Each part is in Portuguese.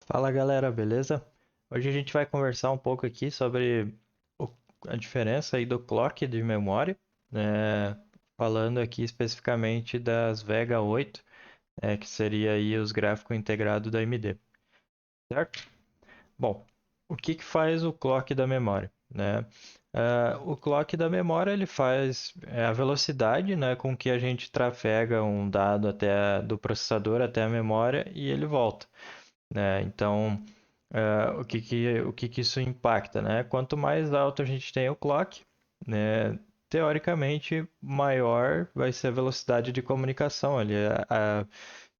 Fala galera, beleza? Hoje a gente vai conversar um pouco aqui sobre o- a diferença aí do clock de memória, né? Falando aqui especificamente das Vega 8, que seria aí os gráficos integrados da AMD, certo? Bom, o que que faz o clock da memória, né? O clock da memória ele faz a velocidade, né, com que a gente trafega um dado do processador até a memória e ele volta, né? Então o que que isso impacta, né? Quanto mais alto a gente tem o clock, né, teoricamente maior vai ser a velocidade de comunicação ali.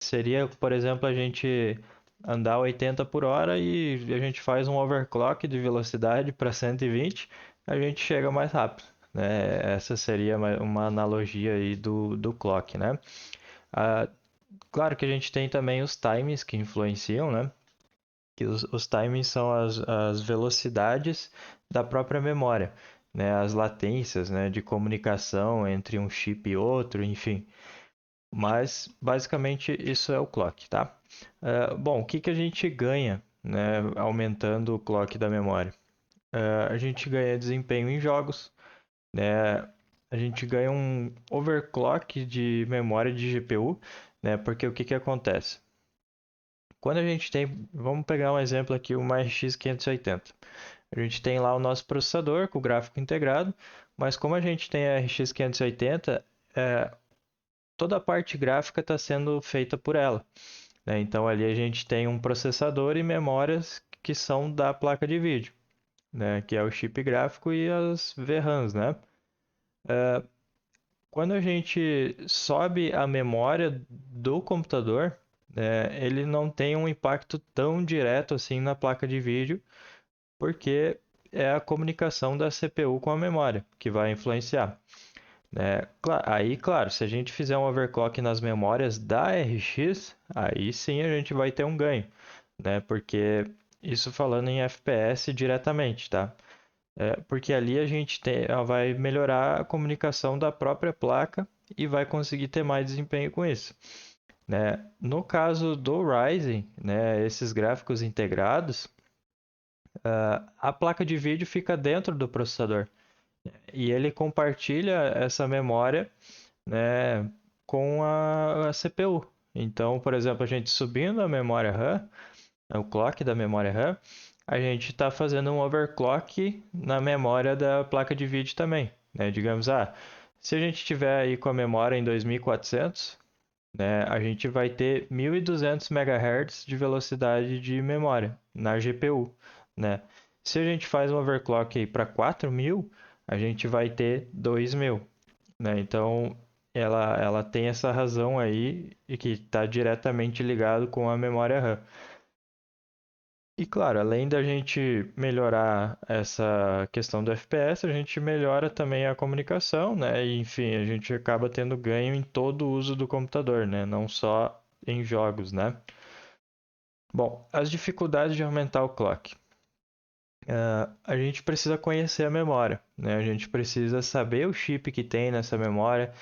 Seria, por exemplo, a gente andar 80 por hora e a gente faz um overclock de velocidade para 120, a gente chega mais rápido, né? Essa seria uma analogia aí do clock, né? Ah, claro que a gente tem também os times que influenciam, né? Que os timings são as velocidades da própria memória, né? As latências, né, de comunicação entre um chip e outro, enfim. Mas basicamente isso é o clock, tá? Bom, o que que a gente ganha, né, aumentando o clock da memória? A gente ganha desempenho em jogos, né? A gente ganha um overclock de memória de GPU, né? Porque o que que acontece? Quando a gente tem, vamos pegar um exemplo aqui, uma RX 580. A gente tem lá o nosso processador com o gráfico integrado, mas como a gente tem a RX 580, toda a parte gráfica está sendo feita por ela, né? Então ali a gente tem um processador e memórias que são da placa de vídeo, né? Que é o chip gráfico e as VRAMs, né? Quando a gente sobe a memória do computador, né, ele não tem um impacto tão direto assim na placa de vídeo, porque é a comunicação da CPU com a memória que vai influenciar, né? Aí, claro, se a gente fizer um overclock nas memórias da RX, aí sim a gente vai ter um ganho, né? Porque isso falando em FPS diretamente, tá? Porque ali a gente vai melhorar a comunicação da própria placa e vai conseguir ter mais desempenho com isso, né? No caso do Ryzen, né, esses gráficos integrados, a placa de vídeo fica dentro do processador e ele compartilha essa memória, né, com a CPU. Então, por exemplo, a gente subindo a memória RAM, o clock da memória RAM, a gente está fazendo um overclock na memória da placa de vídeo também, né? Digamos, se a gente tiver aí com a memória em 2400, né, a gente vai ter 1200 MHz de velocidade de memória na GPU, né? Se a gente faz um overclock aí para 4000, a gente vai ter 2000, né? Então, ela tem essa razão aí e que está diretamente ligado com a memória RAM. E claro, além da gente melhorar essa questão do FPS, a gente melhora também a comunicação, né? E, enfim, a gente acaba tendo ganho em todo o uso do computador, né? Não só em jogos, né? Bom, as dificuldades de aumentar o clock. A gente precisa conhecer a memória, né? A gente precisa saber o chip que tem nessa memória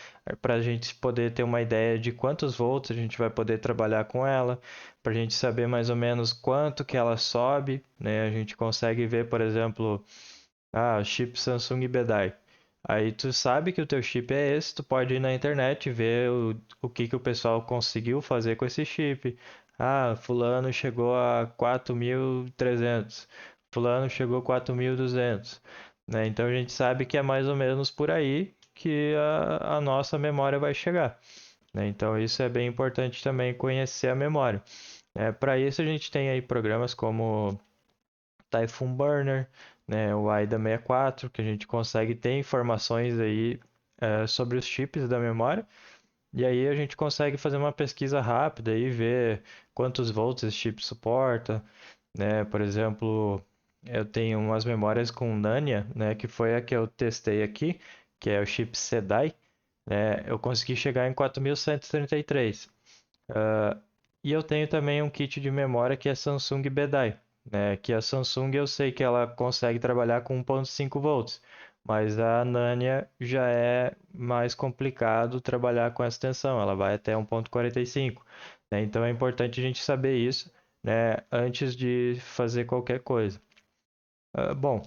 para a gente poder ter uma ideia de quantos volts a gente vai poder trabalhar com ela, para a gente saber mais ou menos quanto que ela sobe, né? A gente consegue ver, por exemplo, chip Samsung Bedai. Aí tu sabe que o teu chip é esse, tu pode ir na internet e ver o que que o pessoal conseguiu fazer com esse chip. Fulano chegou a 4300, fulano chegou a 4200, né? Então a gente sabe que é mais ou menos por aí que a nossa memória vai chegar, né? Então isso é bem importante também conhecer a memória. Para isso a gente tem aí programas como Typhoon Burner, né, o AIDA 64, que a gente consegue ter informações aí sobre os chips da memória. E aí a gente consegue fazer uma pesquisa rápida e ver quantos volts esse chip suporta, né? Por exemplo, eu tenho umas memórias com Nanya, né, que foi a que eu testei aqui, que é o chip SEDAI, né? Eu consegui chegar em 4133. E eu tenho também um kit de memória que é Samsung Bedai, né? Que a Samsung eu sei que ela consegue trabalhar com 1.5 volts, mas a Nanya já é mais complicado trabalhar com essa tensão, ela vai até 1.45, né? Então é importante a gente saber isso né, antes de fazer qualquer coisa. Bom,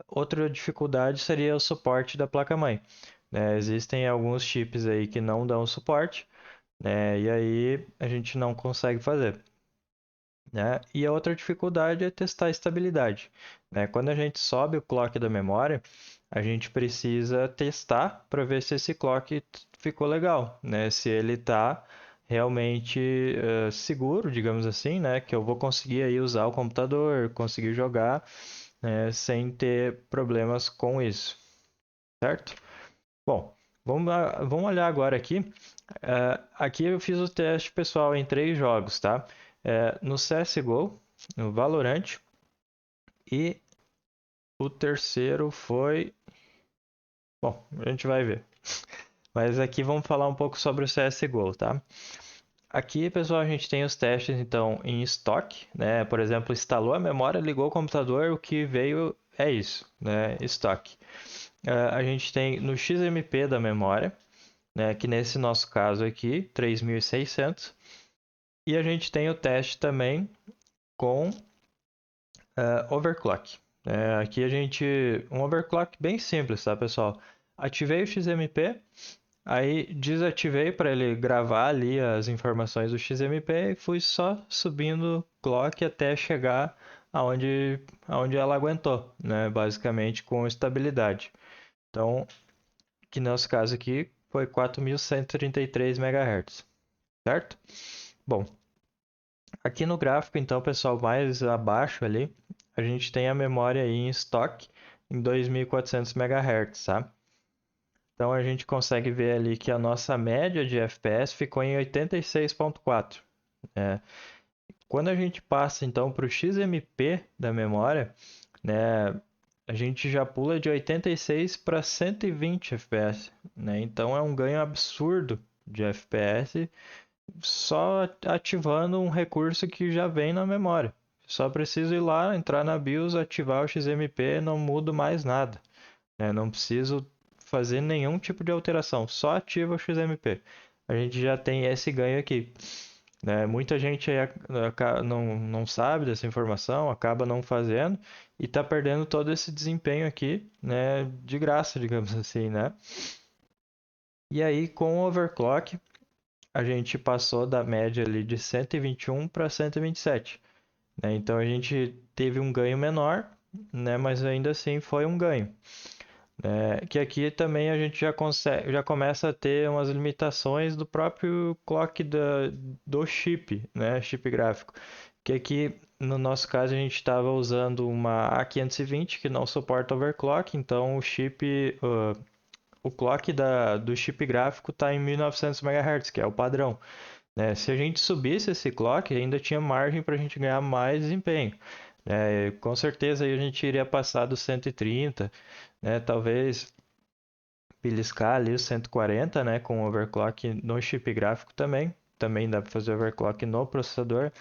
outra dificuldade seria o suporte da placa-mãe, né? Existem alguns chips aí que não dão suporte, né? E aí a gente não consegue fazer, né? E a outra dificuldade é testar a estabilidade, né? Quando a gente sobe o clock da memória, a gente precisa testar para ver se esse clock ficou legal, né? Se ele está realmente seguro, digamos assim, né? Que eu vou conseguir aí usar o computador, conseguir jogar, né? Sem ter problemas com isso, certo? Bom, vamos olhar agora aqui. Aqui eu fiz o teste pessoal em 3 jogos, tá? No CSGO, no Valorant e o terceiro foi. Bom, a gente vai ver. Mas aqui vamos falar um pouco sobre o CSGO, tá? Aqui, pessoal, a gente tem os testes então em estoque, né? Por exemplo, instalou a memória, ligou o computador, o que veio é isso, né? Estoque. A gente tem no XMP da memória, né? Que nesse nosso caso aqui, 3600. E a gente tem o teste também com overclock. Aqui a gente. Um overclock bem simples, tá, pessoal? Ativei o XMP, aí desativei para ele gravar ali as informações do XMP e fui só subindo clock até chegar aonde ela aguentou, né? Basicamente com estabilidade. Então, que no nosso caso aqui foi 4.133 MHz, certo? Bom, aqui no gráfico, então, pessoal, mais abaixo ali, a gente tem a memória aí em estoque em 2.400 MHz, tá? Então a gente consegue ver ali que a nossa média de FPS ficou em 86.4. Né? Quando a gente passa então para o XMP da memória, né, a gente já pula de 86 para 120 FPS. Né? Então é um ganho absurdo de FPS só ativando um recurso que já vem na memória. Só preciso ir lá, entrar na BIOS, ativar o XMP, não mudo mais nada. Né? Não preciso fazer nenhum tipo de alteração, só ativa o XMP. A gente já tem esse ganho aqui. Né? Muita gente aí não sabe dessa informação, acaba não fazendo e está perdendo todo esse desempenho aqui, né, de graça, digamos assim, né? E aí, com o overclock, a gente passou da média ali de 121 para 127. Né? Então a gente teve um ganho menor, né? Mas ainda assim foi um ganho. Que aqui também a gente já começa a ter umas limitações do próprio clock do chip, né? Chip gráfico. Que aqui no nosso caso a gente estava usando uma A520 que não suporta overclock, então o clock do chip gráfico está em 1900 MHz, que é o padrão. Né? Se a gente subisse esse clock, ainda tinha margem para a gente ganhar mais desempenho. Com certeza aí a gente iria passar dos 130, né? Talvez beliscar ali os 140, né? Com overclock no chip gráfico também. Também dá para fazer overclock no processador.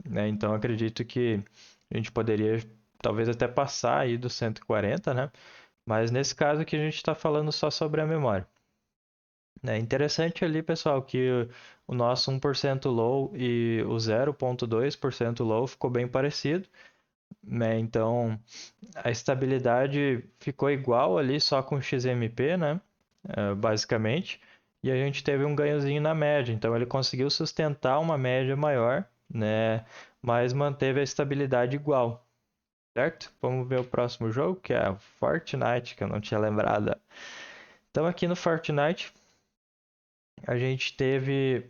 Né? Então acredito que a gente poderia talvez até passar aí dos 140, né? Mas nesse caso aqui a gente está falando só sobre a memória. É interessante ali, pessoal, que o nosso 1% low e o 0,2% low ficou bem parecido, né? Então, a estabilidade ficou igual ali, só com o XMP, né? Basicamente. E a gente teve um ganhozinho na média. Então, ele conseguiu sustentar uma média maior, né? Mas manteve a estabilidade igual, certo? Vamos ver o próximo jogo, que é o Fortnite, que eu não tinha lembrado. Então, aqui no Fortnite, a gente teve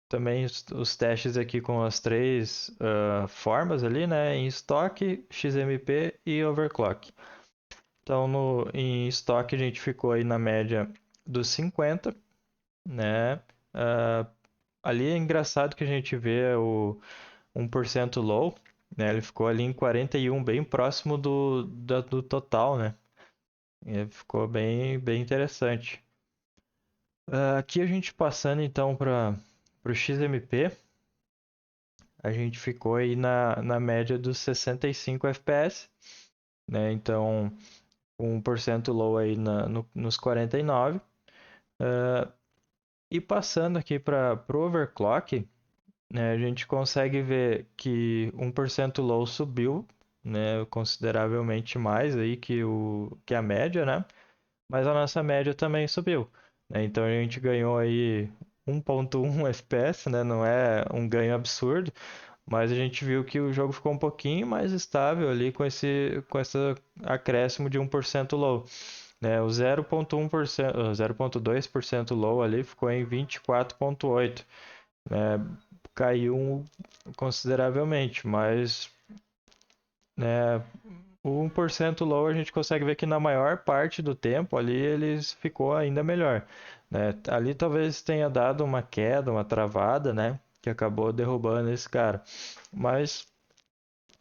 também os testes aqui com as 3 formas ali, né? Em estoque, XMP e overclock. Então, em estoque a gente ficou aí na média dos 50, né? Ali é engraçado que a gente vê o 1% low, né? Ele ficou ali em 41, bem próximo do total, né? E ficou bem interessante. Aqui a gente passando então para o XMP, a gente ficou aí na média dos 65 FPS, né? Então, 1% low aí nos 49. E passando aqui para o overclock, né, a gente consegue ver que 1% low subiu, né, consideravelmente mais aí que a média, né? Mas a nossa média também subiu, né? Então a gente ganhou aí 1.1 FPS, né? Não é um ganho absurdo, mas a gente viu que o jogo ficou um pouquinho mais estável ali com esse acréscimo de 1% low, né? O 0.1%, 0.2% low ali ficou em 24.8, né? Caiu consideravelmente, mas, né, o 1% low a gente consegue ver que na maior parte do tempo ali eles ficou ainda melhor, né? Ali talvez tenha dado uma queda, uma travada, né? Que acabou derrubando esse cara. Mas,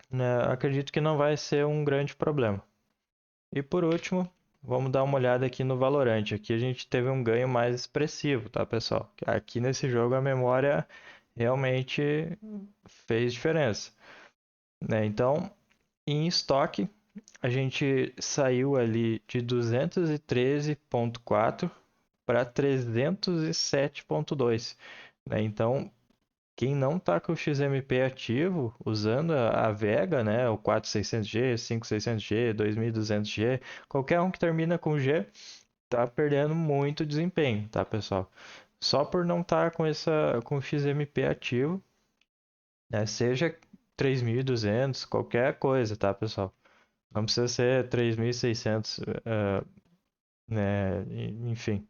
né, acredito que não vai ser um grande problema. E por último, vamos dar uma olhada aqui no Valorant. Aqui a gente teve um ganho mais expressivo, tá, pessoal? Aqui nesse jogo a memória realmente fez diferença, né? Então, em estoque, a gente saiu ali de 213.4 para 307.2, né? Então, quem não está com o XMP ativo, usando a Vega, né, o 4600G, 5600G, 2200G, qualquer um que termina com G, tá perdendo muito desempenho, tá, pessoal? Só por não estar com o XMP ativo, né, seja 3200, qualquer coisa, tá, pessoal? Não precisa ser 3600, né? Enfim.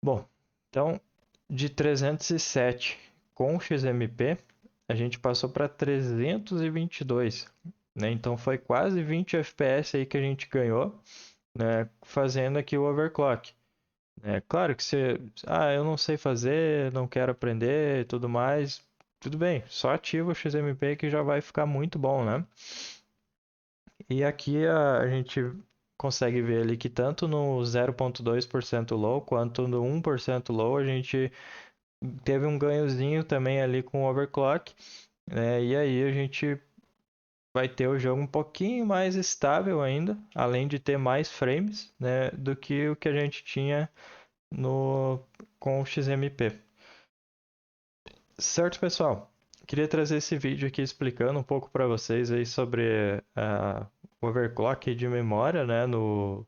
Bom, então de 307 com XMP, a gente passou para 322, né? Então foi quase 20 FPS aí que a gente ganhou, né? Fazendo aqui o overclock. É claro que eu não sei fazer, não quero aprender e tudo mais, tudo bem, só ativa o XMP que já vai ficar muito bom, né? E aqui a gente consegue ver ali que tanto no 0.2% low quanto no 1% low a gente teve um ganhozinho também ali com o overclock, né? E aí a gente vai ter o jogo um pouquinho mais estável ainda, além de ter mais frames, né, do que o que a gente tinha no com o XMP. Certo, pessoal? Queria trazer esse vídeo aqui explicando um pouco para vocês aí sobre o overclock de memória, né, no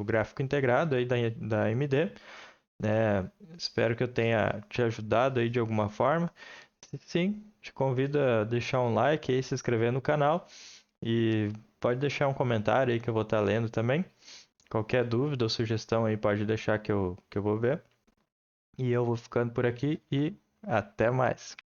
gráfico integrado aí da AMD, né? Espero que eu tenha te ajudado aí de alguma forma. Se sim, te convido a deixar um like aí, se inscrever no canal e pode deixar um comentário aí que eu vou estar lendo também. Qualquer dúvida ou sugestão aí pode deixar que eu vou ver. E eu vou ficando por aqui e até mais.